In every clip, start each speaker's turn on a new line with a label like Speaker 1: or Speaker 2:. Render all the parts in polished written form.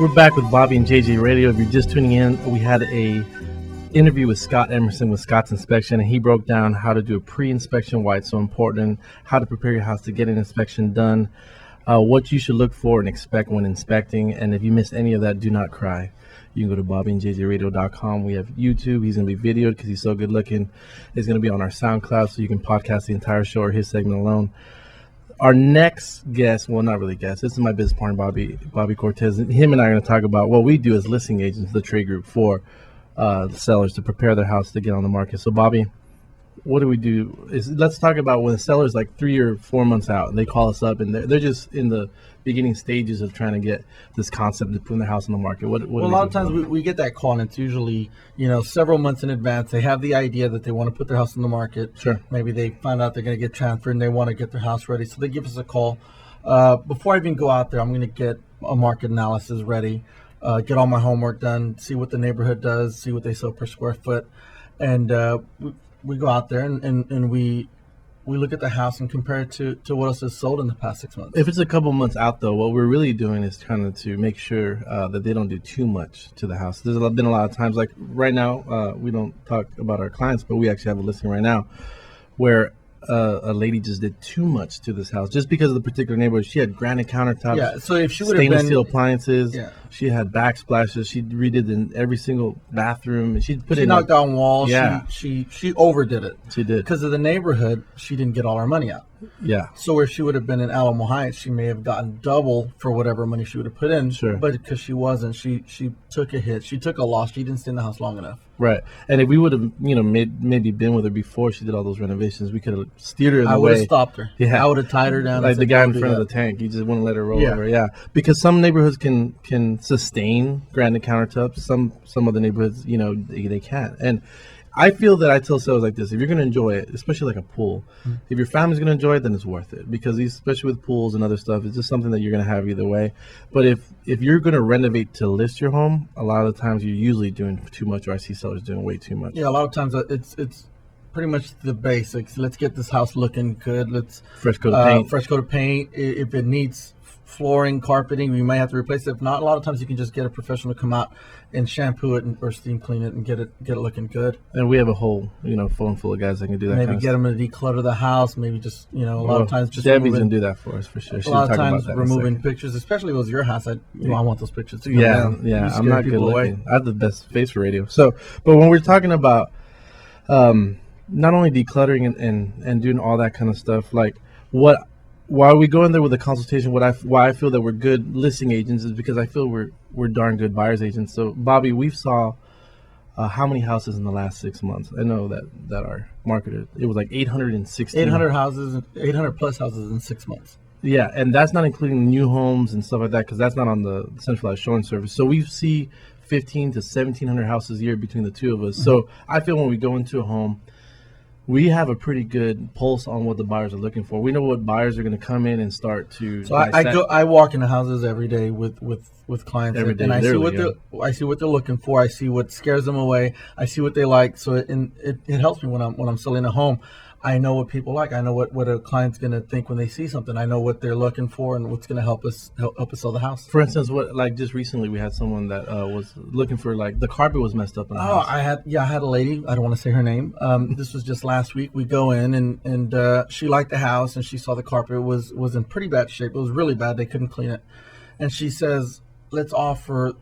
Speaker 1: We're back with Bobby and JJ Radio. If you're just tuning in, we had a interview with Scott Emerson with Scott's Inspection, and he broke down how to do a pre-inspection, why it's so important, how to prepare your house to get an inspection done, what you should look for and expect when inspecting. And if you missed any of that, do not cry. You can go to bobbyandjjradio.com. We have YouTube. He's going to be videoed because he's so good looking. It's going to be on our SoundCloud, so you can podcast the entire show or his segment alone. Our next guest, well, not really guest, this is my business partner, Bobby Cortez. Him and I are going to talk about what we do as listing agents, the Trey Group, for sellers to prepare their house to get on the market. So, Bobby, what do we do? Let's talk about when a seller's like 3 or 4 months out, and they call us up, and they're just in the beginning stages of trying to get this concept to put their house on the market. What
Speaker 2: well, a lot of times we get that call, and it's usually several months in advance. They have the idea that they want to put their house on the market.
Speaker 1: Sure.
Speaker 2: Maybe they find out they're going to get transferred, and they want to get their house ready, so they give us a call. Before I even go out there, I'm going to get a market analysis ready, get all my homework done, see what the neighborhood does, see what they sell per square foot, and we go out there and we look at the house and compare it to what else is sold in the past 6 months.
Speaker 1: If it's a couple months out, though, what we're really doing is kind of to make sure that they don't do too much to the house. There's been a lot of times, like right now, we don't talk about our clients, but we actually have a listing right now where a lady just did too much to this house just because of the particular neighborhood. She had granite countertops.
Speaker 2: Yeah, so if she would have
Speaker 1: stainless
Speaker 2: been
Speaker 1: steel appliances,
Speaker 2: yeah.
Speaker 1: She had backsplashes. She redid in every single bathroom. She
Speaker 2: knocked down walls.
Speaker 1: Yeah.
Speaker 2: She overdid it.
Speaker 1: She did.
Speaker 2: Because of the neighborhood, she didn't get all her money out.
Speaker 1: Yeah.
Speaker 2: So if she would have been in Alamo Heights, she may have gotten double for whatever money she would have put in.
Speaker 1: Sure.
Speaker 2: But because she wasn't, she took a hit. She took a loss. She didn't stay in the house long enough.
Speaker 1: Right. And if we would have, maybe been with her before she did all those renovations, we could have steered her in the way.
Speaker 2: I would have stopped her.
Speaker 1: Yeah.
Speaker 2: I would have tied her down.
Speaker 1: Like the guy in front of the tank. You just wouldn't let her roll over. Yeah. Because some neighborhoods can sustain granite countertops. Some other neighborhoods, they can't. And I feel that I tell sellers like this: if you're going to enjoy it, especially like a pool, if your family's going to enjoy it, then it's worth it. Because especially with pools and other stuff, it's just something that you're going to have either way. But if you're going to renovate to list your home, a lot of the times you're usually doing too much, or I see sellers doing way too much.
Speaker 2: Yeah, a lot of times it's pretty much the basics. Let's get this house looking good. Let's
Speaker 1: fresh coat of paint.
Speaker 2: Fresh coat of paint. If it needs flooring, carpeting, we may have to replace it. If not, a lot of times you can just get a professional to come out and shampoo it or steam clean it and get it looking good.
Speaker 1: And we have a whole phone full of guys that can do that.
Speaker 2: Maybe get them to declutter the house. Maybe just a lot of times just
Speaker 1: Debbie's gonna do that for us for sure.
Speaker 2: A lot of times removing pictures, especially if it was your house. I want those pictures too.
Speaker 1: Yeah. I'm not good looking. I have the best face for radio. So, but when we're talking about not only decluttering and doing all that kind of stuff, like while we go in there with a consultation, why I feel that we're good listing agents is because I feel we're darn good buyers agents. So, Bobby, we've saw how many houses in the last 6 months? I know that are marketed. It was like 860.
Speaker 2: 800 plus houses in 6 months.
Speaker 1: Yeah, and that's not including new homes and stuff like that, because that's not on the centralized showing service. So we see 15 to 1,700 houses a year between the two of us. Mm-hmm. So I feel when we go into a home, we have a pretty good pulse on what the buyers are looking for. We know what buyers are going to come in and start to.
Speaker 2: So I walk into houses every day with clients
Speaker 1: every day,
Speaker 2: and I see what they're looking for. I see what scares them away. I see what they like. So it helps me when I'm selling a home. I know what people like. I know what a client's going to think when they see something. I know what they're looking for and what's going to help us sell the house.
Speaker 1: For instance, just recently we had someone that was looking for, like, the carpet was messed up in the house.
Speaker 2: I had a lady. I don't want to say her name. This was just last week. We go in and she liked the house and she saw the carpet was in pretty bad shape. It was really bad. They couldn't clean it. And she says, let's offer,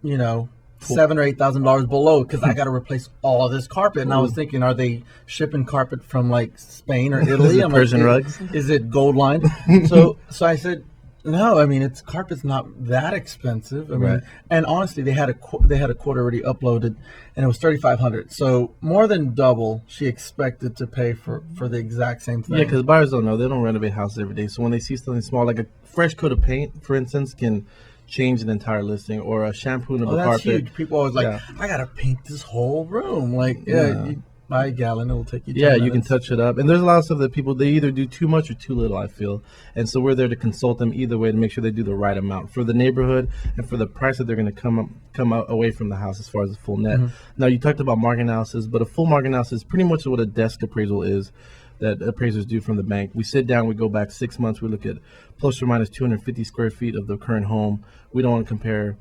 Speaker 2: $7,000 or $8,000 below because I got to replace all of this carpet. And I was thinking, are they shipping carpet from like Spain or Italy?
Speaker 1: Persian rugs?
Speaker 2: Is it gold lined? So I said, no. I mean, carpet's not that expensive. I mean, and honestly, they had a quote already uploaded, and it was $3,500. So more than double she expected to pay for the exact same thing.
Speaker 1: Yeah, because buyers don't know. They don't renovate houses every day. So when they see something small, like a fresh coat of paint, for instance, can change an entire listing, or a shampooing of the
Speaker 2: that's
Speaker 1: carpet.
Speaker 2: Huge. People always like, I gotta paint this whole room. Like, you buy a gallon, it'll take you 10 minutes.
Speaker 1: You can touch it up. And there's a lot of stuff that they either do too much or too little, I feel. And so we're there to consult them either way to make sure they do the right amount for the neighborhood and for the price that they're going to come out away from the house as far as the full net. Mm-hmm. Now, you talked about market analysis, but a full market analysis is pretty much what a desk appraisal is that appraisers do from the bank. We sit down, we go back 6 months, we look at plus or minus 250 square feet of the current home. We don't want to compare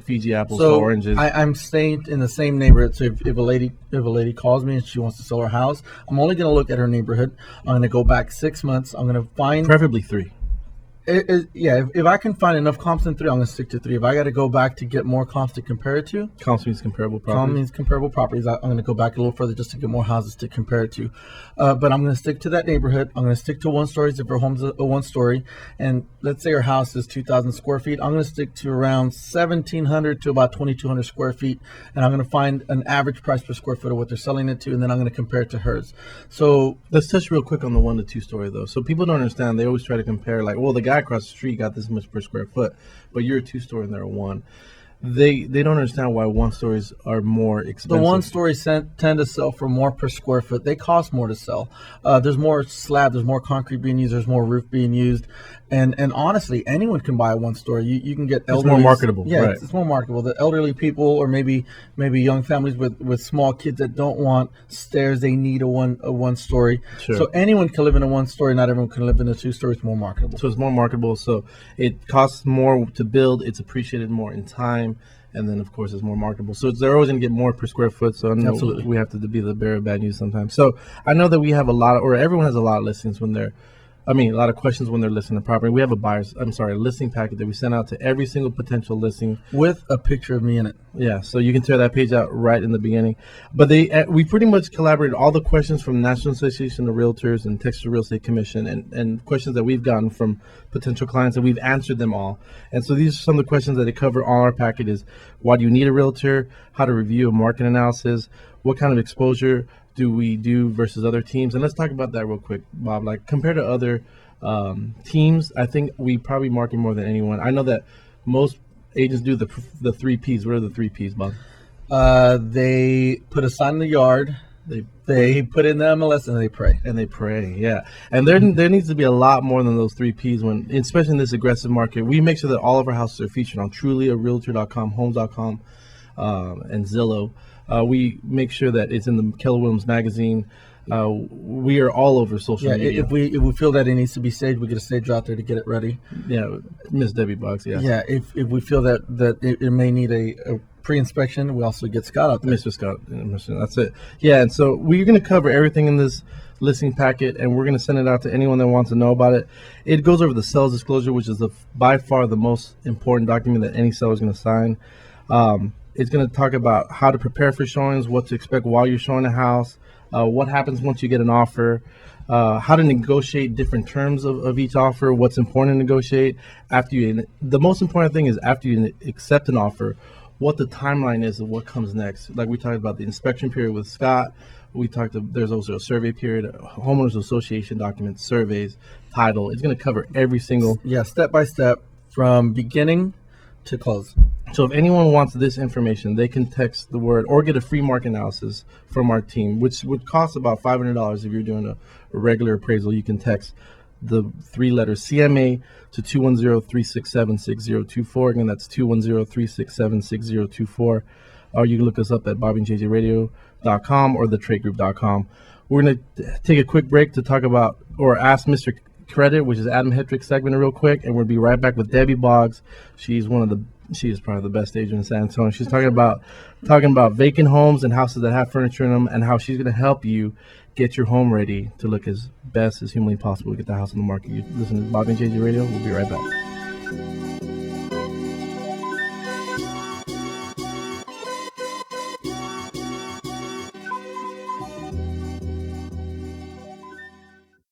Speaker 1: Fiji apples to oranges.
Speaker 2: I'm staying in the same neighborhood. So if a lady calls me and she wants to sell her house, I'm only going to look at her neighborhood. I'm going to go back 6 months. I'm going to find
Speaker 1: preferably 3.
Speaker 2: If I can find enough comps in 3, I'm going to stick to 3. If I got to go back to get more comps to compare it to,
Speaker 1: comps means comparable properties.
Speaker 2: Comp means comparable properties. I'm going to go back a little further just to get more houses to compare it to. But I'm going to stick to that neighborhood. I'm going to stick to 1 stories if her home's a 1 story. And let's say her house is 2,000 square feet. I'm going to stick to around 1,700 to about 2,200 square feet. And I'm going to find an average price per square foot of what they're selling it to. And then I'm going to compare it to hers. So
Speaker 1: let's touch real quick on the 1 to 2 story though. So people don't understand. They always try to compare like, well, the guy across the street got this much per square foot, but you're a 2 story and they're a 1. They don't understand why 1 stories are more expensive.
Speaker 2: The 1 stories tend to sell for more per square foot. They cost more to sell. There's more slab, there's more concrete being used, there's more roof being used, and honestly, anyone can buy a 1 story. You can get elderly.
Speaker 1: It's more marketable.
Speaker 2: Yeah,
Speaker 1: right.
Speaker 2: it's more marketable. The elderly people, or maybe young families with small kids that don't want stairs, they need a one story.
Speaker 1: Sure.
Speaker 2: So anyone can live in a 1 story. Not everyone can live in a 2 story. It's more marketable.
Speaker 1: So it's more marketable. So it costs more to build. It's appreciated more in time. And then, of course, it's more marketable. So they're always going to get more per square foot. So I know
Speaker 2: Absolutely.
Speaker 1: We have to be the bearer of bad news sometimes. So I know that we have everyone has a lot of listings a lot of questions when they're listing a property. We have a listing packet that we send out to every single potential listing
Speaker 2: with a picture of me in it.
Speaker 1: Yeah, so you can tear that page out right in the beginning. But we pretty much collaborated all the questions from National Association of Realtors and Texas Real Estate Commission and questions that we've gotten from potential clients, and we've answered them all. And so these are some of the questions that they cover on our packet is why do you need a realtor, how to review a market analysis, what kind of exposure do we do versus other teams. And let's talk about that real quick, Bob. Like compared to other teams, I think we probably market more than anyone. I know that most agents do the 3 Ps. What are the 3 Ps, Bob?
Speaker 2: They put a sign in the yard. They put in the MLS and they pray.
Speaker 1: Yeah. And there needs to be a lot more than those 3 Ps especially in this aggressive market. We make sure that all of our houses are featured on Trulia, Homes.com, and Zillow. We make sure that it's in the Keller Williams magazine. We are all over social media.
Speaker 2: If we feel that it needs to be staged, we get a stager out there to get it ready.
Speaker 1: Yeah, Miss Debbie Boggs, yes.
Speaker 2: Yeah, if we feel that it may need a pre-inspection, we also get Scott out there.
Speaker 1: Mr. Scott, that's it. Yeah, and so we're going to cover everything in this listing packet, and we're going to send it out to anyone that wants to know about it. It goes over the sales disclosure, which is by far the most important document that any seller is going to sign. It's going to talk about how to prepare for showings, what to expect while you're showing a house, what happens once you get an offer, how to negotiate different terms of each offer, what's important to negotiate. The most important thing is after you accept an offer, what the timeline is of what comes next. Like we talked about the inspection period with Scott. There's also a survey period, homeowners association documents, surveys, title. It's going to cover every single.
Speaker 2: Yeah, step by step from beginning to close.
Speaker 1: So if anyone wants this information, they can text the word or get a free market analysis from our team, which would cost about $500 if you're doing a regular appraisal. You can text the 3 letters CMA to 210-367-6024. Again, that's 210-367-6024. Or you can look us up at bobbyandjjradio.com or thetraygroup.com. We're going to take a quick break to talk about or ask Mr. Credit, which is Adam Hetrick's segment, real quick, and we'll be right back with Debbie Boggs. She is probably the best agent in San Antonio. She's talking about vacant homes and houses that have furniture in them, and how she's going to help you get your home ready to look as best as humanly possible to get the house on the market. You listen to Bobby and JJ Radio. We'll be right back.